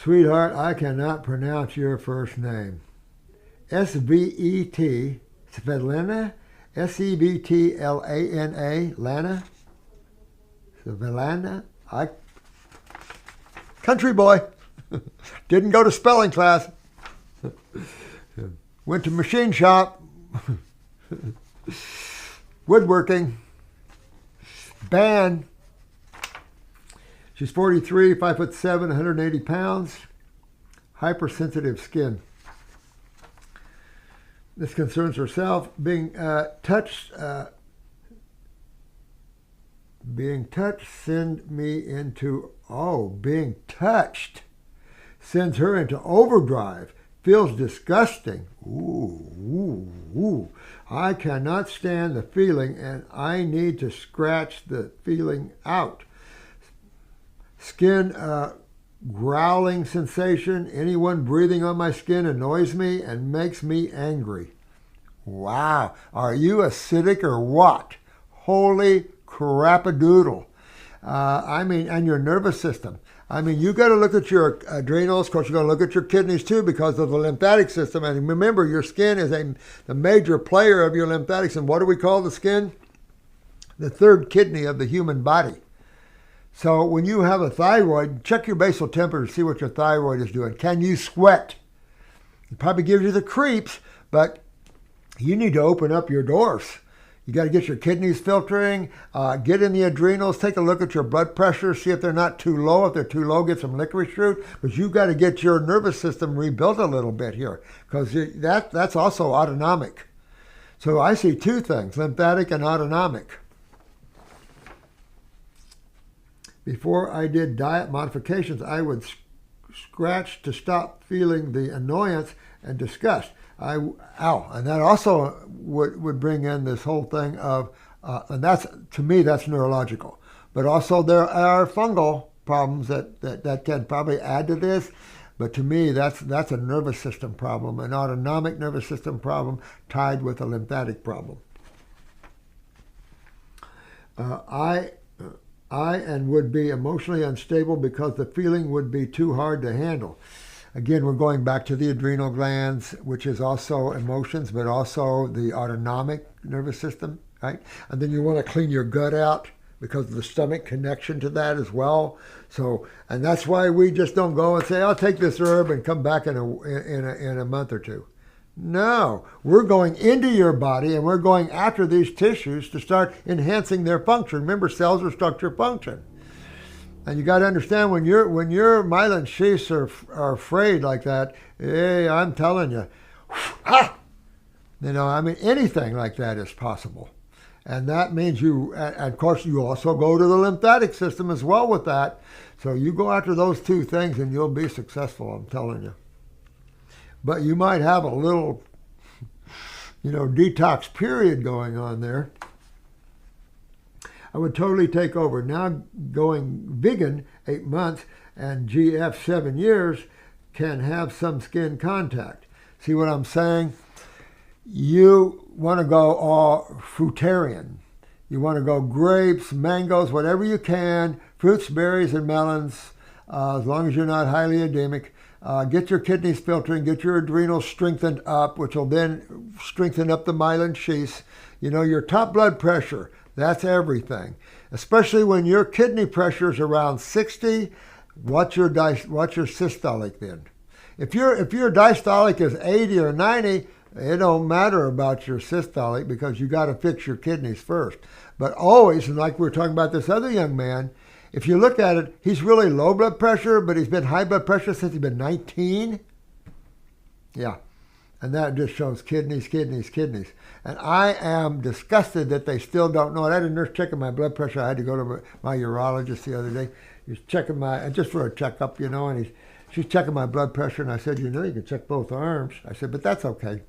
Sweetheart, I cannot pronounce your first name. S-V-E-T, Svetlana? S-E-V-T-L-A-N-A, Lana? Svetlana? Country boy. Didn't go to spelling class. Went to machine shop. Woodworking. Band. She's 43, 5'7", 180 pounds. Hypersensitive skin. This concerns herself. Being touched send me into, being touched sends her into overdrive. Feels disgusting. Ooh. I cannot stand the feeling and I need to scratch the feeling out. Skin growling sensation. Anyone breathing on my skin annoys me and makes me angry. Wow. Are you acidic or what? Holy crapadoodle. And your nervous system. You got to look at your adrenals. Of course, you're going to look at your kidneys too because of the lymphatic system. And remember, your skin is the major player of your lymphatic system. What do we call the skin? The third kidney of the human body. So when you have a thyroid, check your basal temperature to see what your thyroid is doing. Can you sweat? It probably gives you the creeps, but you need to open up your doors. You got to get your kidneys filtering, get in the adrenals, take a look at your blood pressure, see if they're not too low. If they're too low, get some licorice root. But you've got to get your nervous system rebuilt a little bit here because that's also autonomic. So I see two things, lymphatic and autonomic. Before I did diet modifications, I would scratch to stop feeling the annoyance and disgust. And that also would bring in this whole thing of, and that's, to me, that's neurological. But also there are fungal problems that can probably add to this. But to me, that's a nervous system problem, an autonomic nervous system problem tied with a lymphatic problem. I would be emotionally unstable because the feeling would be too hard to handle. Again, we're going back to the adrenal glands, which is also emotions, but also the autonomic nervous system, right? And then you want to clean your gut out because of the stomach connection to that as well. So, and that's why we just don't go and say, I'll take this herb and come back in a month or two. No, we're going into your body and we're going after these tissues to start enhancing their function. Remember, cells are structure function. And you got to understand when your myelin sheaths are frayed like that, hey, I'm telling you, anything like that is possible. And that means and of course, you also go to the lymphatic system as well with that. So you go after those two things and you'll be successful, I'm telling you. But you might have a little, detox period going on there. I would totally take over. Now going vegan 8 months and GF 7 years can have some skin contact. See what I'm saying? You want to go all fruitarian. You want to go grapes, mangoes, whatever you can, fruits, berries, and melons, as long as you're not highly edemic. Get your kidneys filtering, get your adrenals strengthened up, which will then strengthen up the myelin sheaths. Your top blood pressure, that's everything. Especially when your kidney pressure is around 60, what's your systolic then? If your diastolic is 80 or 90, it don't matter about your systolic because you got to fix your kidneys first. But always, and like we were talking about this other young man, if you look at it, he's really low blood pressure, but he's been high blood pressure since he's been 19. Yeah. And that just shows kidneys. And I am disgusted that they still don't know it. I had a nurse checking my blood pressure. I had to go to my urologist the other day. He was checking just for a checkup, and she's checking my blood pressure. And I said, you can check both arms. I said, but that's okay.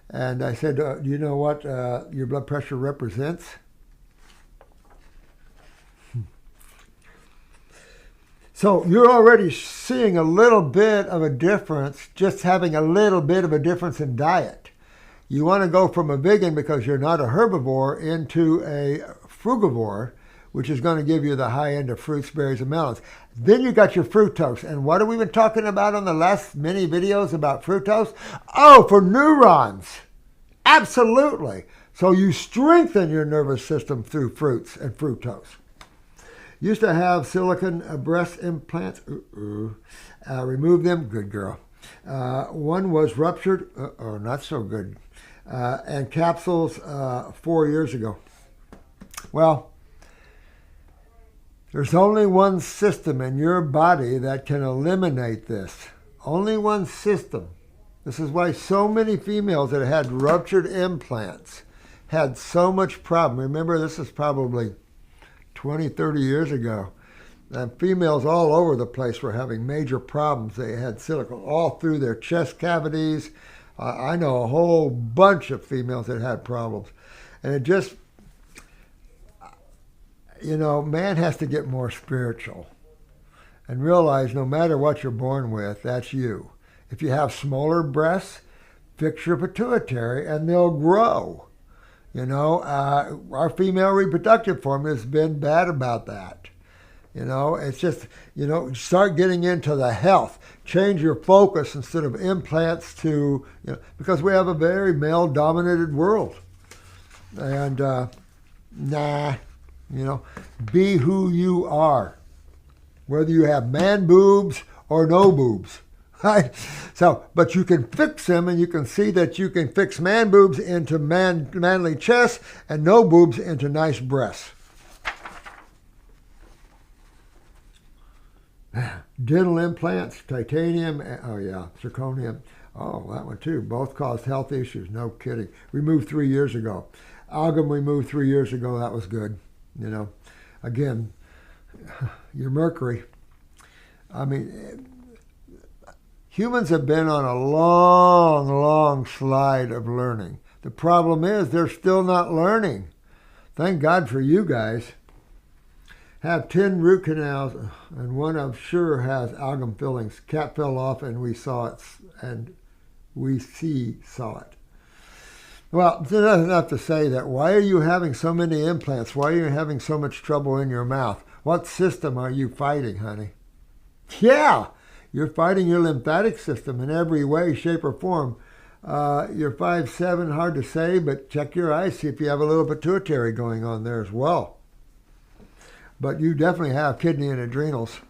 And I said, do you know what your blood pressure represents? So you're already seeing a little bit of a difference, just having a little bit of a difference in diet. You want to go from a vegan because you're not a herbivore into a frugivore, which is going to give you the high end of fruits, berries, and melons. Then you got your fructose. And what have we been talking about on the last many videos about fructose? Oh, for neurons. Absolutely. So you strengthen your nervous system through fruits and fructose. Used to have silicone breast implants. Remove them. Good girl. One was ruptured. Not so good. And capsules 4 years ago. Well, there's only one system in your body that can eliminate this. Only one system. This is why so many females that had ruptured implants had so much problem. Remember, this is probably 20, 30 years ago. And females all over the place were having major problems. They had silicone all through their chest cavities. I know a whole bunch of females that had problems. And it just, you know, man has to get more spiritual and realize no matter what you're born with, that's you. If you have smaller breasts, fix your pituitary and they'll grow. You know, our female reproductive formula has been bad about that. You know, it's just, you know, start getting into the health. Change your focus instead of implants to, you know, because we have a very male-dominated world. And, you know, be who you are, whether you have man boobs or no boobs. Right? So, but you can fix them, and you can see that you can fix man boobs into manly chest and no boobs into nice breasts. Dental implants, titanium, zirconium. Oh, that one too. Both caused health issues. No kidding. Removed 3 years ago. Amalgam removed 3 years ago. That was good. You know, again, your mercury. I mean, humans have been on a long, long slide of learning. The problem is they're still not learning. Thank God for you guys. Have 10 root canals, and one I'm sure has amalgam fillings. Cap fell off, and we saw it, and saw it. Well, there's enough to say that. Why are you having so many implants? Why are you having so much trouble in your mouth? What system are you fighting, honey? Yeah, you're fighting your lymphatic system in every way, shape, or form. You're 5'7", hard to say, but check your eyes, see if you have a little pituitary going on there as well. But you definitely have kidney and adrenals.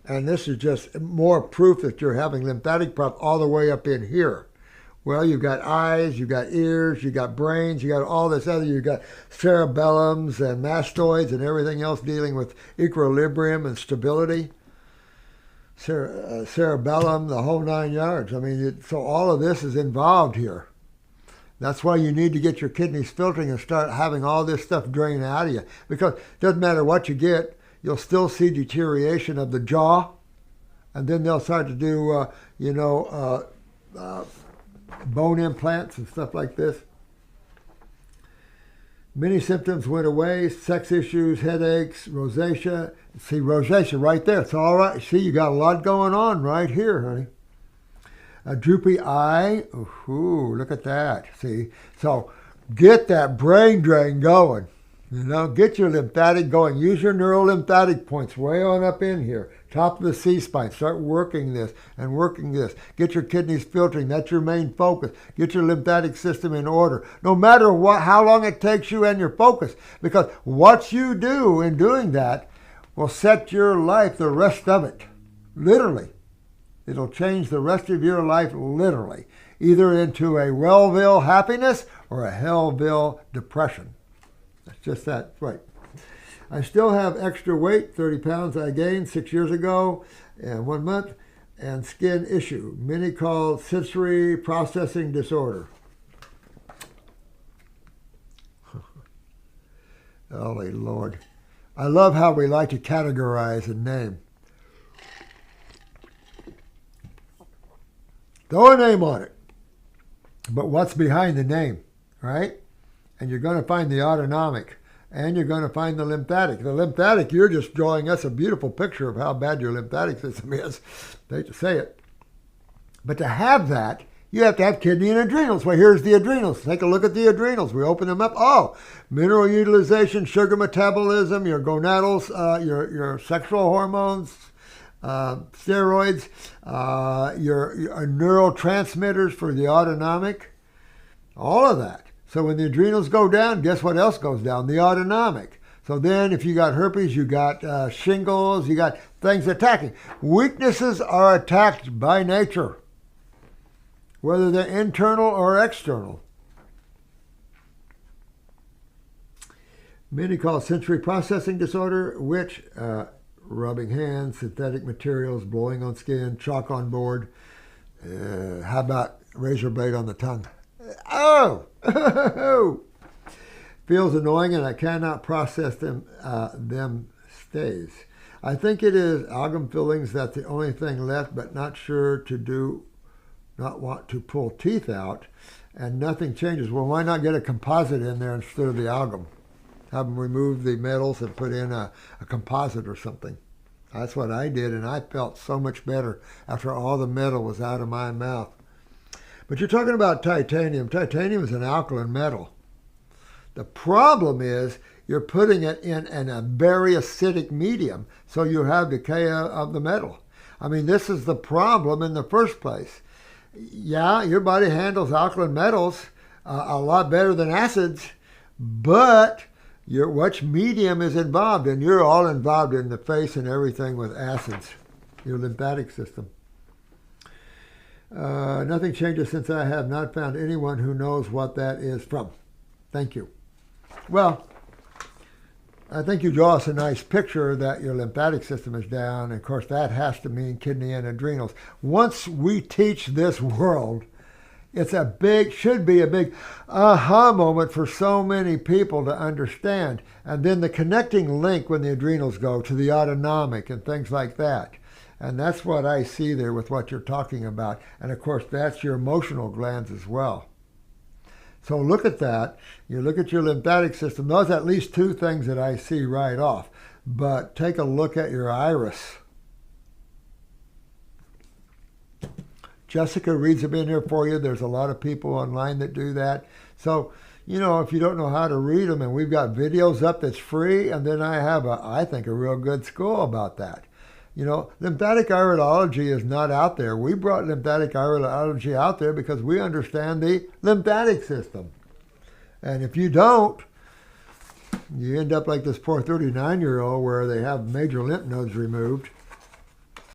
And this is just more proof that you're having lymphatic problems all the way up in here. Well, you've got eyes, you've got ears, you've got brains, you got all this other, you've got cerebellums and mastoids and everything else dealing with equilibrium and stability. Cerebellum, the whole 9 yards. I mean, so all of this is involved here. That's why you need to get your kidneys filtering and start having all this stuff drain out of you. Because it doesn't matter what you get, you'll still see deterioration of the jaw. And then they'll start to do, bone implants and stuff like this. Many symptoms went away. Sex issues, headaches, rosacea. See, rosacea right there. It's all right. See, you got a lot going on right here, honey. A droopy eye. Ooh, look at that. See? So get that brain drain going. You know, get your lymphatic going. Use your neurolymphatic points way on up in here. Top of the C-spine. Start working this and working this. Get your kidneys filtering. That's your main focus. Get your lymphatic system in order. No matter how long it takes you and your focus. Because what you do in doing that will set your life, the rest of it. Literally. It'll change the rest of your life literally. Either into a Wellville happiness or a Hellville depression. That's just that, right. I still have extra weight, 30 pounds I gained 6 years ago and 1 month, and skin issue. Many call sensory processing disorder. Holy Lord. I love how we like to categorize and name. Throw a name on it. But what's behind the name, right? And you're going to find the autonomic. And you're going to find the lymphatic. The lymphatic, you're just drawing us a beautiful picture of how bad your lymphatic system is. I hate to say it. But to have that You have to have kidney and adrenals. Well, here's the adrenals. Take a look at the adrenals. We open them up. Oh, mineral utilization, sugar metabolism, your gonadals, your sexual hormones, steroids, your neurotransmitters for the autonomic, all of that. So when the adrenals go down, guess what else goes down? The autonomic. So then if you got herpes, you got shingles, you got things attacking. Weaknesses are attacked by nature, whether they're internal or external. Many call sensory processing disorder, which rubbing hands, synthetic materials, blowing on skin, chalk on board. How about razor blade on the tongue? Oh! Feels annoying and I cannot process them stays. I think it is amalgam fillings that's the only thing left, but not sure to do, not want to pull teeth out, and nothing changes. Well, why not get a composite in there instead of the amalgam? Have them remove the metals and put in a composite or something. That's what I did, and I felt so much better after all the metal was out of my mouth. But you're talking about titanium. Titanium is an alkaline metal. The problem is you're putting it in a very acidic medium, so you have decay of the metal. I mean, this is the problem in the first place. Yeah, your body handles alkaline metals a lot better than acids, but which medium is involved? And you're all involved in the face and everything with acids, your lymphatic system. Nothing changes since I have not found anyone who knows what that is from. Thank you. Well, I think you draw us a nice picture that your lymphatic system is down. And of course, that has to mean kidney and adrenals. Once we teach this world, it's should be a big aha moment for so many people to understand. And then the connecting link when the adrenals go to the autonomic and things like that. And that's what I see there with what you're talking about. And of course, that's your emotional glands as well. So look at that. You look at your lymphatic system. Those are at least two things that I see right off. But take a look at your iris. Jessica reads them in here for you. There's a lot of people online that do that. So, you know, if you don't know how to read them, and we've got videos up that's free, and then I have, I think, a real good school about that. You know, lymphatic iridology is not out there. We brought lymphatic iridology out there because we understand the lymphatic system. And if you don't, you end up like this poor 39-year-old where they have major lymph nodes removed.